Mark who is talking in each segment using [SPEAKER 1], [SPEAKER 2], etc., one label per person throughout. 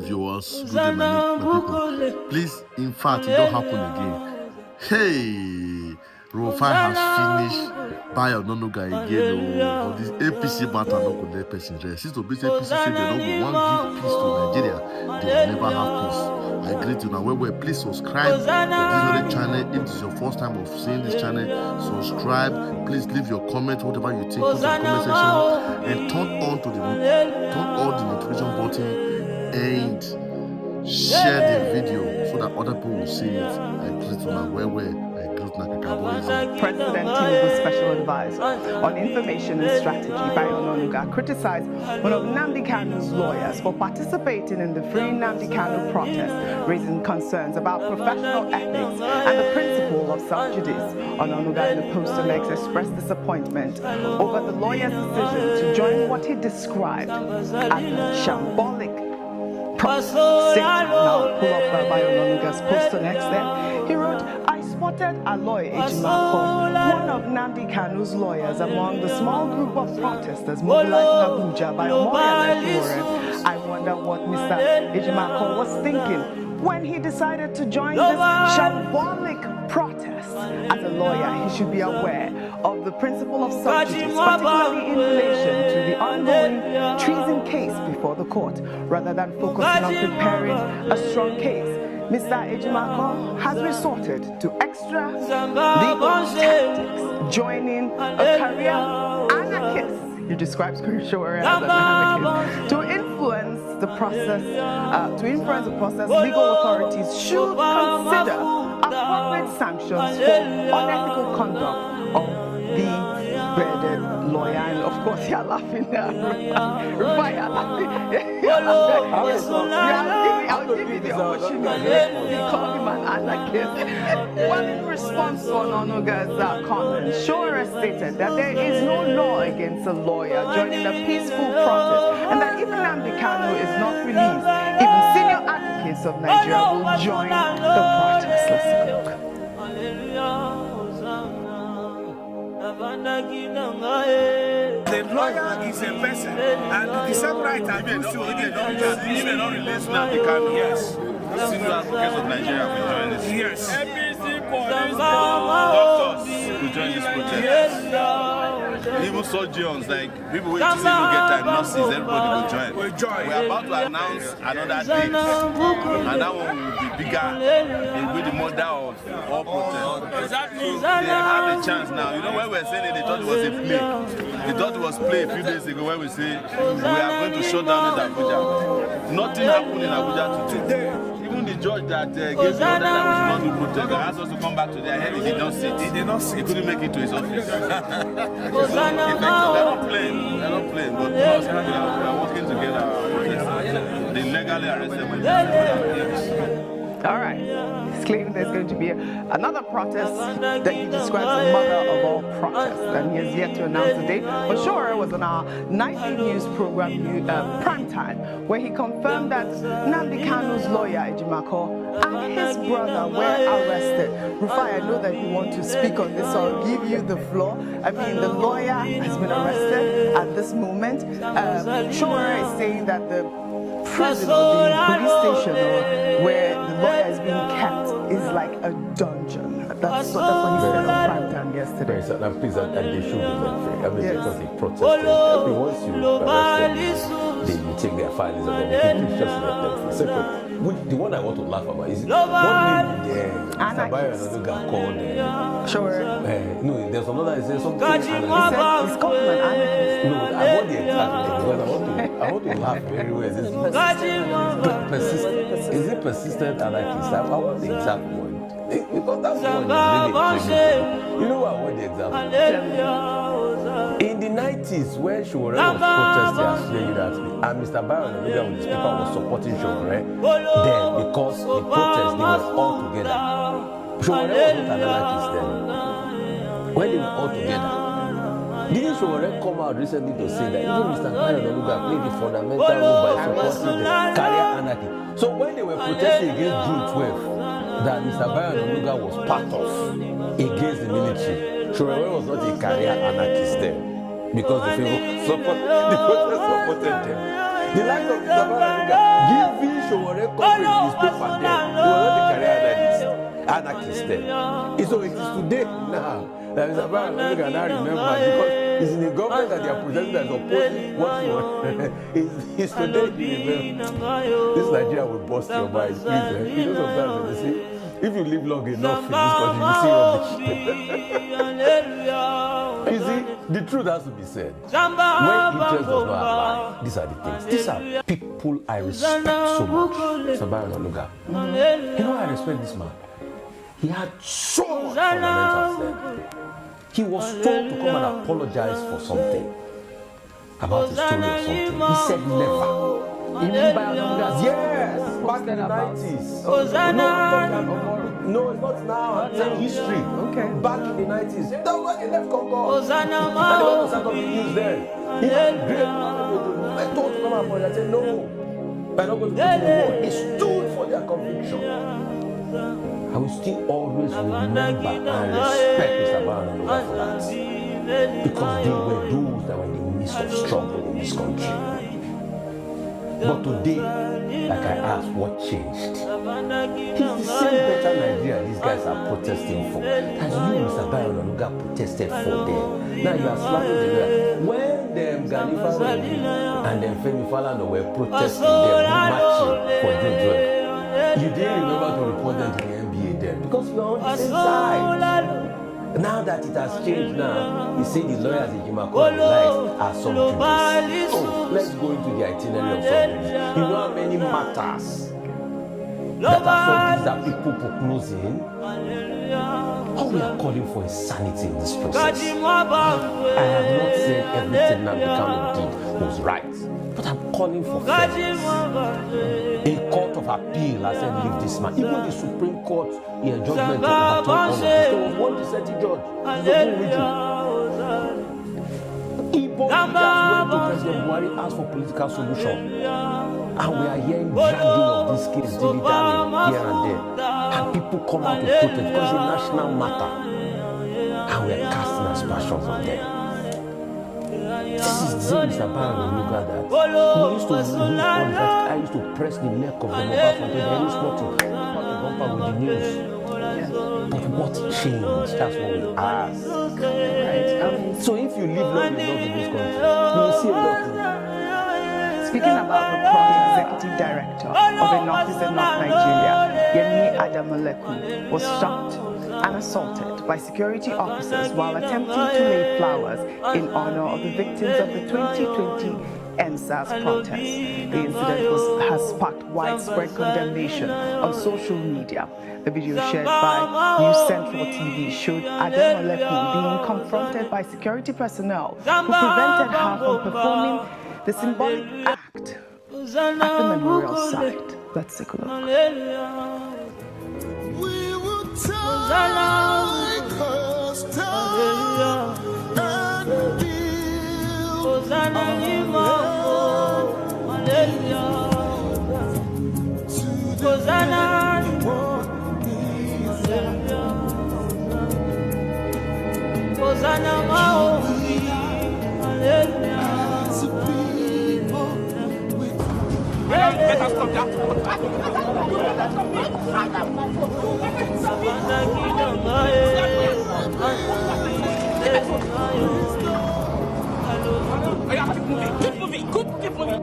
[SPEAKER 1] viewers, good day, my people. Please, in fact, it don't happen again. Hey, Rufai has finished Bayo Nonoga again. Oh, this APC matter no go let person rest. Since the APC say they don't want give peace to Nigeria, they will never have peace. I greet you now. Well, please subscribe to this very channel. If this is your first time of seeing this channel, subscribe. Please leave your comment, whatever you think, put in the comment section, and turn on the notification button and share the video so that other people will see it. I greet you now.
[SPEAKER 2] President Tinubu's special advisor on information and strategy, Bayo Nonoga, criticized one of Nnamdi Kanu's lawyers for participating in the Free Nnamdi Kanu protest, raising concerns about professional ethics and the principle of self-judice. Ononuga in the post on X expressed disappointment over the lawyer's decision to join what he described as a shambolic protest. Now pull up Bayo Nonoga's post on X there. He wrote, "I spotted Aloy Ejimako, one of Nnamdi Kanu's lawyers, among the small group of protesters mobilized in Abuja by Omoyele Sowore. I wonder what Mr. Ejimako was thinking when he decided to join this shambolic protest. As a lawyer, he should be aware of the principle of self-justice, particularly in relation to the ongoing treason case before the court, rather than focusing on preparing a strong case. Mr. Ejimako has resorted to extra legal tactics, joining a career anarchist." He describes Sowore as an anarchist. To influence the process, legal authorities should consider appropriate sanctions for unethical conduct of the bearded lawyer. And of course, you're laughing now. Rufai, you're laughing. I'll give you the opportunity to call him an anarchist. Well, in response to Ononuga's comments, Sowore stated that there is no law against a lawyer joining a peaceful protest, and that even Nnamdi Kanu is not released. Even senior advocates of Nigeria will join the protest. Let's take a look.
[SPEAKER 3] The lawyer is a person, and the same right I do so they don't release Nnamdi Kanu. Yes. Senior advocates of Nigeria will join this. Yes. APC police doctors will join this protest. Yes. Even surgeons, like people who just even get diagnosis, everybody will join. We are about to announce another date, and that one will be bigger. It will be the mother of all protests. So they have a chance now. You know, when we were saying it, they thought it was a play. They thought it was play a few days ago when we say we are going to shut down in Abuja. Nothing happened in Abuja today. Even the judge that gave the order that we should not do protest, they asked us to come back to their head. He did not sit. He did not sit. He couldn't make it to his office. They're not playing. They're not playing. But us, we are working together. They legally arrested me.
[SPEAKER 2] All right. He's claiming there's going to be another protest that he describes as the mother of all protests, and he has yet to announce the date. But Sowore was on our nightly news program, Prime Time, where he confirmed that Nnamdi Kanu's lawyer, Ejimako, and his brother were arrested. Rufai, I know that you want to speak on this, so I'll give you the floor. I mean, the lawyer has been arrested at this moment. Sowore is saying that the prison or the police station or where the lawyer is being kept is like a dungeon. That's what he said on Prime Time yesterday.
[SPEAKER 4] Yes, and please, and they should be let free. I mean, yes. Because they protested. I mean, once you arrest them, they take their filings and then you just let them free. Second, the one I want to laugh about is one name Mr. Bayo Nonoga called
[SPEAKER 2] Sowore.
[SPEAKER 4] No, there's another, he said something
[SPEAKER 2] He said he's called him an anarchist.
[SPEAKER 4] No, I want the exact name because I want to laugh very well. Is it persistent anarchist? I want the exact one. Because that's one is really you know what I want the example? In the 90s, when Sowore was protesting as and Mr. Bayo Nonoga with his paper was supporting Sowore, then because the protests they were all together. Sowore was not an anarchist then. When they were all together, didn't Sowore come out recently to say that even Mr. Bayo Nonoga played the fundamental role by supporting the career anarchy? So when they were protesting against June 12th, that Mr. Bayo Nonoga was part of against the military, Sowore was not a career anarchist then because the protest supported them. The lack of Mr. Bayo Nonoga giving anarchists then. So it is today now that Mr. Barrow Onanuga now remember, because it's in the government that they are protesting that is opposing what he wants. It's today he remember. This Nigeria will bust your mind, please. You know sometimes they say, if you live long enough in this country, you see rubbish. You see, the truth has to be said. When interest does not apply, these are the things. These are people I respect so much. Mr. Barrow Onanuga. You know, I respect this man. He had so much fundamental sense. He was told to come and apologize for something about his story or something. He said never. Yes, back in the 90s. No, it's not now. I'm saying history.
[SPEAKER 2] Okay.
[SPEAKER 4] Back in the 90s. That was when he left Congo. And they went to start up the news then. He had great man. I told to come and apologize. I said no. We're not going to go to the war. He stood for their conviction. I will still always remember and respect Mr. Barrow Onanuga for that. Because they were those that were in the midst of struggle in this country. But today, like I asked, what changed? He's the same better Nigeria these guys are protesting for as you, Mr. Barrow Onanuga, protested for them. Now you are slapping the guy. When them Ganifa and them Femi Falana were protesting, they were marching for June 12. You didn't remember to report them to the NBA then because you are on the same side. Now that it has changed now, you see the lawyers in Jimako and the likes are subjugated. So let's go into the itinerary of subjugated. You know how many matters that are subjugated that people prognosing? All we are calling for is sanity in this process. I have not said everything Nnamdi Kanu did was right, but I'm calling for fairness. A court of appeal has said leave this man. Even the Supreme Court in a judgment to overturn all of this. There was one dissenting judge. Igbo leaders went to President Buhari, asked for political solution. And we are hearing dragging of this case dilly-dally here and there. And people come out to protest because it's a national matter. And we are casting aspersions on them. This is the same Mr. Barrow Onanuga that we used to do all that. I used to press the neck of the mobile phone. There is nothing. Bumper with the news. But what changed? That's what we ask. Right? So if you live long enough in this country, you will see a lot.
[SPEAKER 2] Speaking about the former executive director of a Northeastern North Nigeria, Yemi Adamoleku, was shot and assaulted by security officers while attempting to lay flowers in honor of the victims of the 2020 NSAS protest. The incident has sparked widespread condemnation on social media. The video shared by News Central TV showed Adamoleku being confronted by security personnel who prevented her from performing the symbolic act at the memorial site. Let's take a look.
[SPEAKER 5] We will take us down and build Keep moving.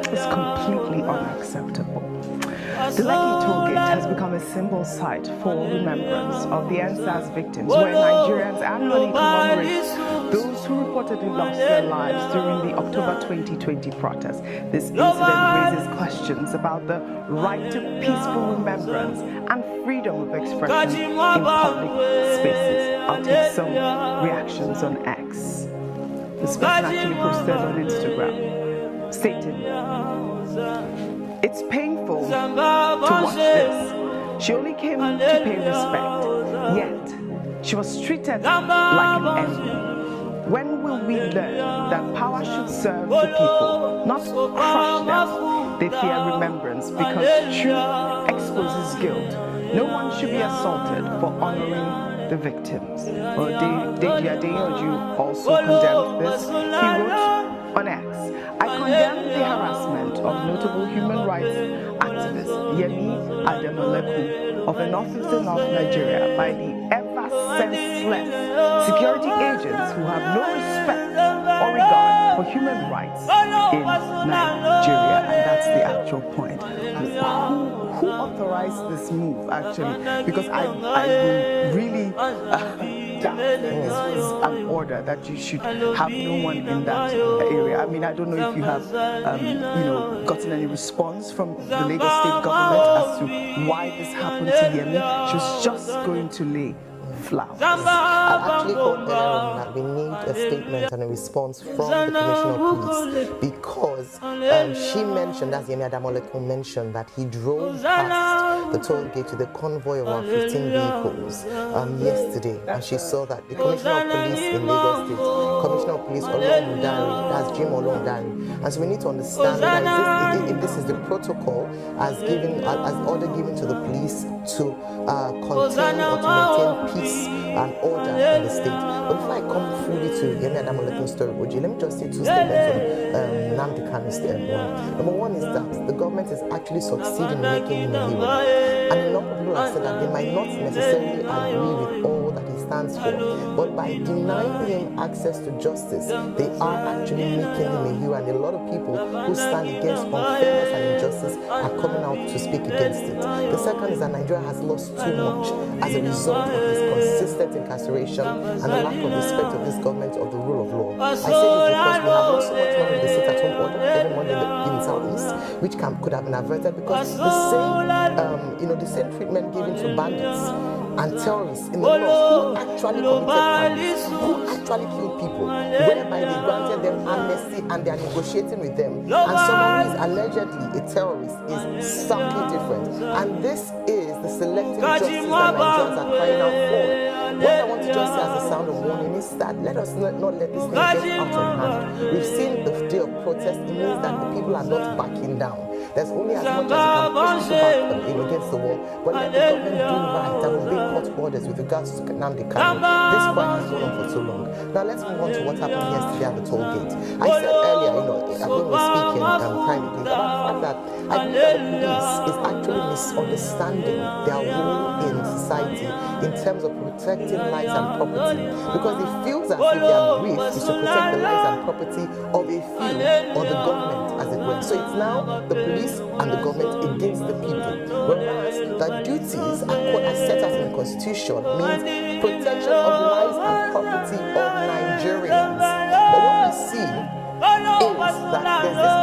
[SPEAKER 2] It's completely unacceptable. The Lekki toll gate has become a symbol site for remembrance of the NSAS victims, where Nigerians annually commemorate those who reportedly lost their lives during the October 2020 protest. This incident raises questions about the right to peaceful remembrance and freedom of expression in public spaces. I'll take some reactions on X. This person actually posted on Instagram, stating, "It's painful to watch this. She only came to pay respect, yet she was treated like an enemy. When will we learn that power should serve the people, not crush them? They sympathy and remembrance because truth exposes guilt. No one should be assaulted for honoring the victims. Well, Deji Adeyanju also condemned this. He wrote on X, I condemn the harassment of notable human rights activist Yemi Ademoleku of the northeastern of Nigeria by the ever-senseless security agents who have no respect or regard for human rights in Nigeria. And that's the actual point. Who authorized this move, actually? Because I will really doubt that this was an order that you should have no one in that area. I mean, I don't know if you have, gotten any response from the Lagos state government as to why this happened to Yemi. She was just going to lay flowers.
[SPEAKER 6] I actually thought earlier on that we need a statement and a response from the Commissioner of Police because she mentioned, as Yemi Ademoleku mentioned, that he drove past the toll gate with a convoy of around 15 vehicles yesterday, and she saw that the Commissioner of Police in Lagos State, Commissioner of Police Olomudari, that's Jim Olomudari, and so we need to understand that if this is the protocol as order given to the police to contain or to maintain peace and order in the state. But before I come fully to Yemi Adamoleku's story, Oji, let me just say two statements on Nnamdi Kanu's one. Number one is that the government is actually succeeding in making him a hero. And a lot of people have said that they might not necessarily agree with all that he stands for, but by denying him access to justice, they are actually making him a hero. And a lot of people who stand against unfairness and injustice are coming out to speak against it. The second is that Nigeria has lost too much as a result of his consistent incarceration and the lack of respect of this government of the rule of law. I say this because we have lost so much money with the sit-at-home order every morning in the southeast, which could have been averted because the same treatment given to bandits and terrorists in the north who actually committed crimes, who actually killed people, whereby they granted them amnesty and they are negotiating with them. And someone who is allegedly a terrorist is something different. And this is the selective justice that Nigerians are crying out for. What I want to just say as a sound of warning is that let us not let this thing get out of hand. We've seen the day of protest. It means that the people are not backing down. There's only as much as you can push back against the wall, but let the government do right and obey court orders with regards to Nnamdi Kanu. This fight has gone on for so long. Now let's move on to what happened yesterday at the toll gate. I said earlier, when we were speaking privately, about the fact that I believe that the police is actually misunderstanding their role in society in terms of protecting lives and property, because it feels as if their brief is to protect the lives and property of a few or the government, as it were. So it's now the police and the government against the people, whereas the duties as set out in the Constitution means protection of lives and property of Nigerians. But what we see is that there's this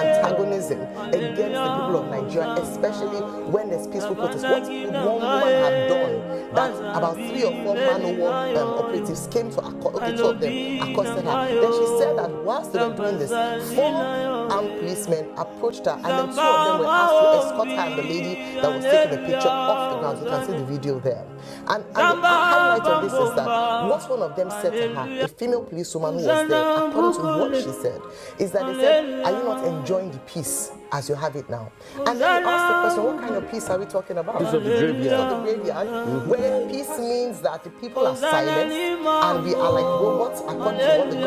[SPEAKER 6] antagonism against the people of Nigeria, especially when there's peaceful protest. What could one woman have done that about 3 or 4 man-o-war operatives came to two of them accosted her? Then she said that whilst they were doing this, 4 armed policemen approached her, and then 2 of them were asked to escort her and the lady that was taking a picture off the ground. You can see the video there. And the highlight of this is that what one of them said to her, a female policewoman who was there, according to what she said, is that they said, are you not enjoying the peace as you have it now? And then they asked the question, what kind of peace are we talking about?
[SPEAKER 4] Peace of the graveyard.
[SPEAKER 6] Peace of the graveyard, where peace means that the people are silent and we are like robots according to what the government